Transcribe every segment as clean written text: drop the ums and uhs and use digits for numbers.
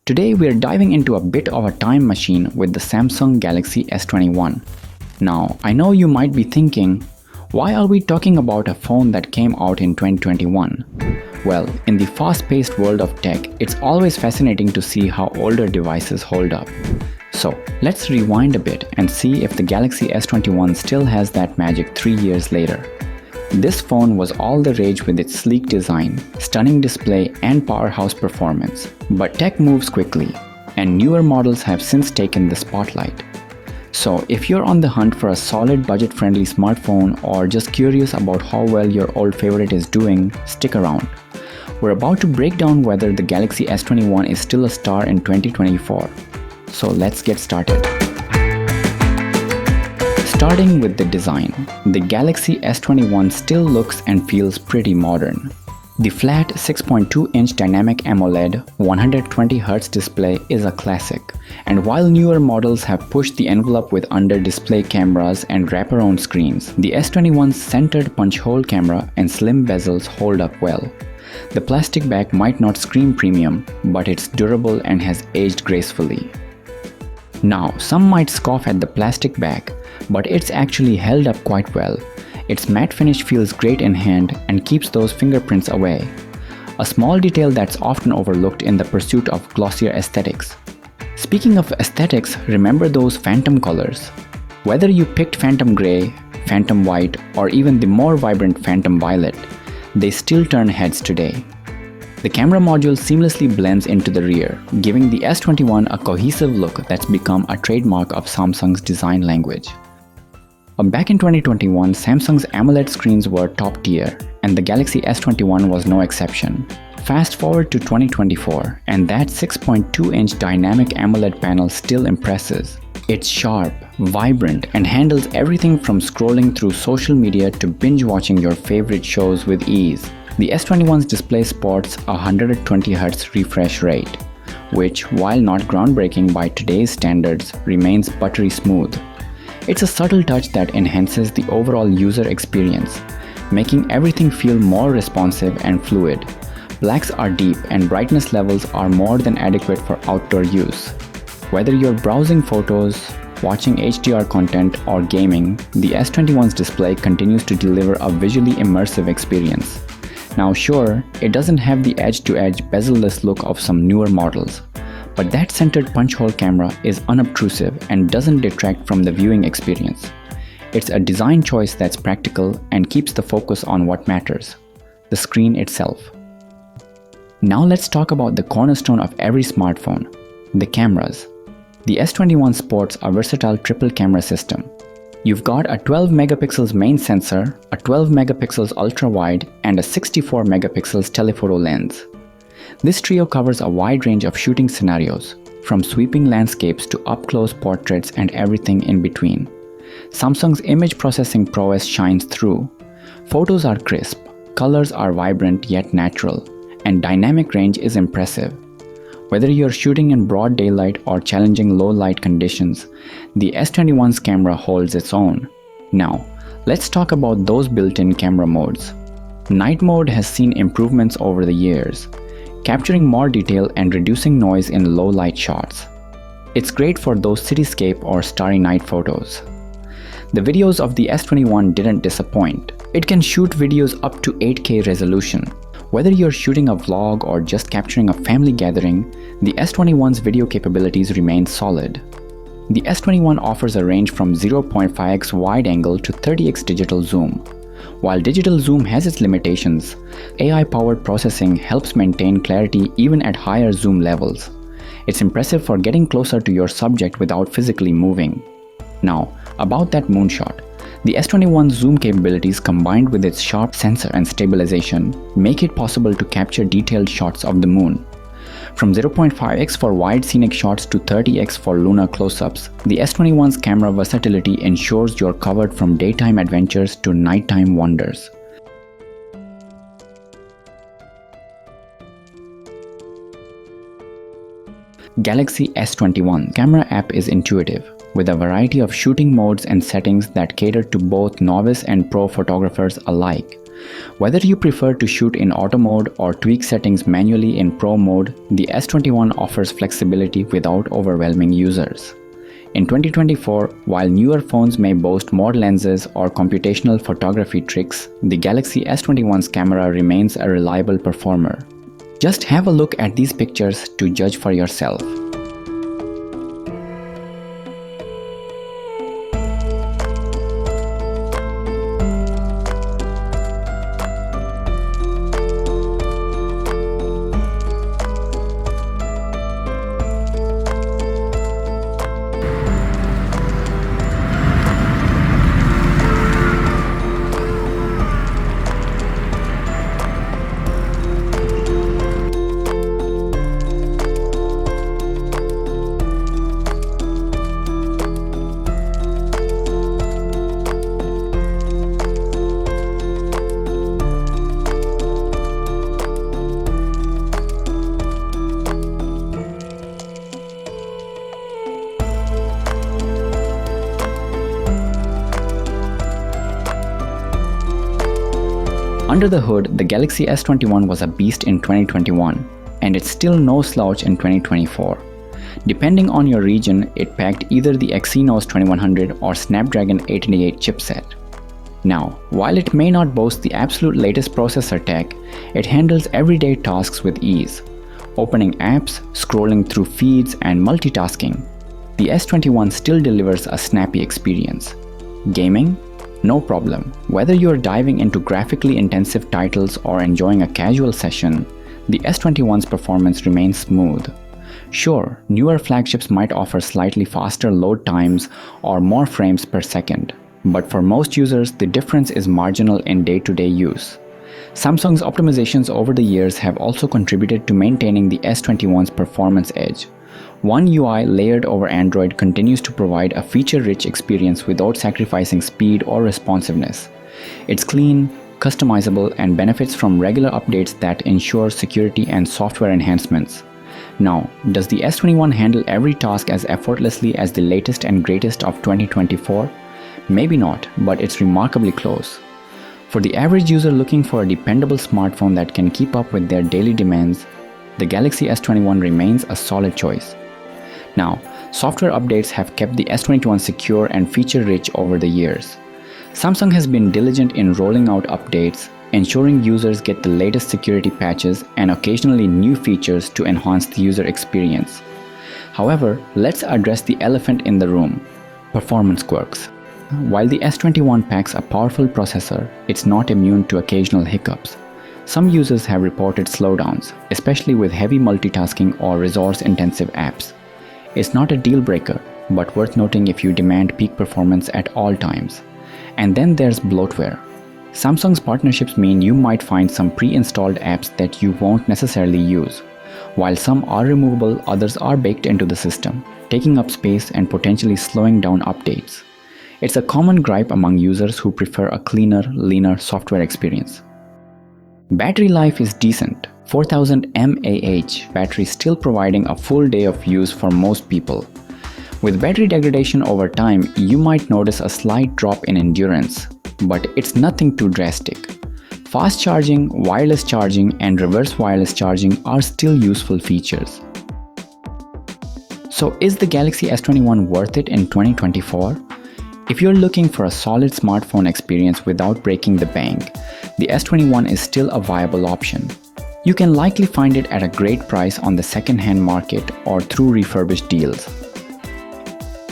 Today we are diving into a bit of a time machine with the Samsung Galaxy S21. Now, I know you might be thinking, why are we talking about a phone that came out in 2021? Well, in the fast-paced world of tech, it's always fascinating to see how older devices hold up. So, let's rewind a bit and see if the Galaxy S21 still has that magic 3 years later. This phone was all the rage with its sleek design, stunning display, and powerhouse performance. But tech moves quickly, and newer models have since taken the spotlight. So if you're on the hunt for a solid budget-friendly smartphone or just curious about how well your old favorite is doing, stick around. We're about to break down whether the Galaxy S21 is still a star in 2024. So let's get started. Starting with the design, the Galaxy S21 still looks and feels pretty modern. The flat 6.2-inch dynamic AMOLED 120Hz display is a classic, and while newer models have pushed the envelope with under-display cameras and wraparound screens, the S21's centered punch-hole camera and slim bezels hold up well. The plastic back might not scream premium, but it's durable and has aged gracefully. Now, some might scoff at the plastic back, but it's actually held up quite well. Its matte finish feels great in hand and keeps those fingerprints away. A small detail that's often overlooked in the pursuit of glossier aesthetics. Speaking of aesthetics, remember those phantom colors. Whether you picked phantom gray, phantom white, or even the more vibrant phantom violet, they still turn heads today. The camera module seamlessly blends into the rear, giving the S21 a cohesive look that's become a trademark of Samsung's design language. Back in 2021, Samsung's AMOLED screens were top tier, and the Galaxy S21 was no exception. Fast forward to 2024, and that 6.2-inch dynamic AMOLED panel still impresses. It's sharp, vibrant, and handles everything from scrolling through social media to binge-watching your favorite shows with ease. The S21's display sports a 120Hz refresh rate, which, while not groundbreaking by today's standards, remains buttery smooth. It's a subtle touch that enhances the overall user experience, making everything feel more responsive and fluid. Blacks are deep and brightness levels are more than adequate for outdoor use. Whether you're browsing photos, watching HDR content, or gaming, the S21's display continues to deliver a visually immersive experience. Now sure, it doesn't have the edge-to-edge bezel-less look of some newer models, but that centered punch-hole camera is unobtrusive and doesn't detract from the viewing experience. It's a design choice that's practical and keeps the focus on what matters, the screen itself. Now let's talk about the cornerstone of every smartphone, the cameras. The S21 sports a versatile triple camera system. You've got a 12 megapixels main sensor, a 12 megapixels ultra-wide, and a 64 megapixels telephoto lens. This trio covers a wide range of shooting scenarios, from sweeping landscapes to up-close portraits and everything in between. Samsung's image processing prowess shines through. Photos are crisp, colors are vibrant yet natural, and dynamic range is impressive. Whether you're shooting in broad daylight or challenging low-light conditions, the S21's camera holds its own. Now, let's talk about those built-in camera modes. Night mode has seen improvements over the years, capturing more detail and reducing noise in low-light shots. It's great for those cityscape or starry night photos. The videos of the S21 didn't disappoint. It can shoot videos up to 8K resolution. Whether you're shooting a vlog or just capturing a family gathering, the S21's video capabilities remain solid. The S21 offers a range from 0.5x wide angle to 30x digital zoom. While digital zoom has its limitations, AI-powered processing helps maintain clarity even at higher zoom levels. It's impressive for getting closer to your subject without physically moving. Now, about that moonshot. The S21's zoom capabilities combined with its sharp sensor and stabilization make it possible to capture detailed shots of the moon. From 0.5x for wide scenic shots to 30x for lunar close-ups, the S21's camera versatility ensures you're covered from daytime adventures to nighttime wonders. Galaxy S21 camera app is intuitive, with a variety of shooting modes and settings that cater to both novice and pro photographers alike. Whether you prefer to shoot in auto mode or tweak settings manually in pro mode, the S21 offers flexibility without overwhelming users. In 2024, while newer phones may boast more lenses or computational photography tricks, the Galaxy S21's camera remains a reliable performer. Just have a look at these pictures to judge for yourself. Under the hood, the Galaxy S21 was a beast in 2021, and it's still no slouch in 2024. Depending on your region, it packed either the Exynos 2100 or Snapdragon 888 chipset. Now, while it may not boast the absolute latest processor tech, it handles everyday tasks with ease, opening apps, scrolling through feeds, and multitasking. The S21 still delivers a snappy experience. Gaming? No problem. Whether you're diving into graphically intensive titles or enjoying a casual session, the S21's performance remains smooth. Sure, newer flagships might offer slightly faster load times or more frames per second, but for most users, the difference is marginal in day-to-day use. Samsung's optimizations over the years have also contributed to maintaining the S21's performance edge. One UI layered over Android continues to provide a feature-rich experience without sacrificing speed or responsiveness. It's clean, customizable, and benefits from regular updates that ensure security and software enhancements. Now, does the S21 handle every task as effortlessly as the latest and greatest of 2024? Maybe not, but it's remarkably close. For the average user looking for a dependable smartphone that can keep up with their daily demands, the Galaxy S21 remains a solid choice. Now, software updates have kept the S21 secure and feature-rich over the years. Samsung has been diligent in rolling out updates, ensuring users get the latest security patches and occasionally new features to enhance the user experience. However, let's address the elephant in the room: performance quirks. While the S21 packs a powerful processor, it's not immune to occasional hiccups. Some users have reported slowdowns, especially with heavy multitasking or resource-intensive apps. It's not a deal breaker, but worth noting if you demand peak performance at all times. And then there's bloatware. Samsung's partnerships mean you might find some pre-installed apps that you won't necessarily use. While some are removable, others are baked into the system, taking up space and potentially slowing down updates. It's a common gripe among users who prefer a cleaner, leaner software experience. Battery life is decent. 4000 mAh battery still providing a full day of use for most people. With battery degradation over time, you might notice a slight drop in endurance, but it's nothing too drastic. Fast charging, wireless charging, and reverse wireless charging are still useful features. So is the Galaxy S21 worth it in 2024? If you're looking for a solid smartphone experience without breaking the bank, the S21 is still a viable option. You can likely find it at a great price on the second-hand market or through refurbished deals.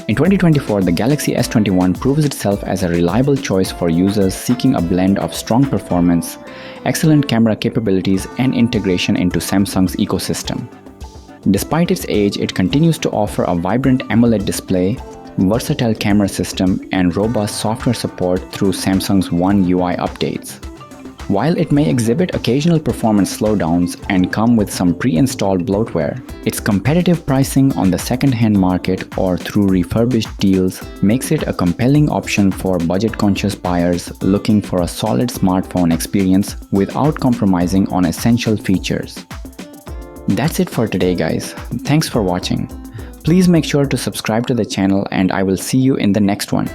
In 2024, the Galaxy S21 proves itself as a reliable choice for users seeking a blend of strong performance, excellent camera capabilities, and integration into Samsung's ecosystem. Despite its age, it continues to offer a vibrant AMOLED display, versatile camera system, and robust software support through Samsung's One UI updates. While it may exhibit occasional performance slowdowns and come with some pre-installed bloatware, its competitive pricing on the second-hand market or through refurbished deals makes it a compelling option for budget-conscious buyers looking for a solid smartphone experience without compromising on essential features. That's it for today, guys. Thanks for watching. Please make sure to subscribe to the channel, and I will see you in the next one.